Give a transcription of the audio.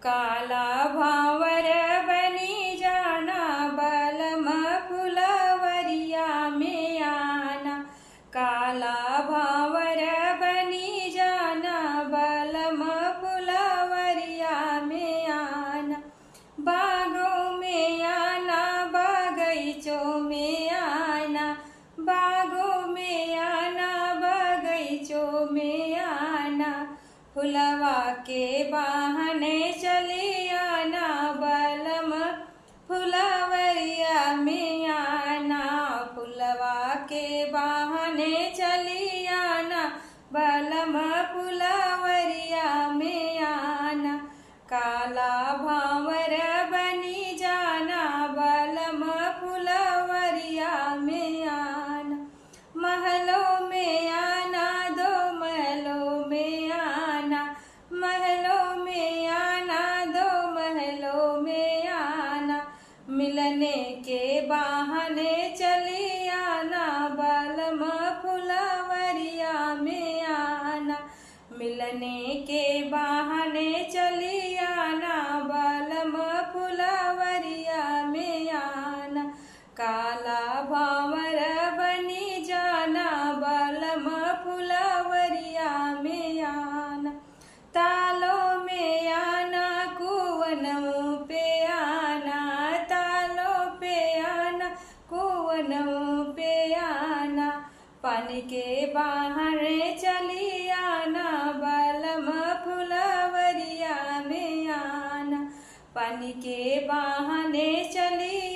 काला भावर बनी जाना बलम फुलवरिया में आना। काला भावर बनी जाना बलम फुलवरिया में आना। बागों में आना बगीचों में आना। बागों में आना बगीचों में आना। फुलवा के बहाने चली आना बलम फुलवरिया में आना। फुलवा के बहाने चली आना बलम फुलवरिया में आना। काला भावर बनी जाना बलम फुलवरिया में आना। महलों में आना दो महलों में आना। महलों में आना दो महलों में आना। मिलने के बहाने चली आना बलम फुलवरिया में आना। मिलने के बहाने चली आना बलम फुलवरिया में आना। काला भावर बनी जाना बलम फुलवरिया में आना। तालों में आना कुवनों पे आना। तालों पे आना कुवनों पे आना। पानी के बहाने चली आना बलम फुलवरिया में आना। पानी के बहाने चली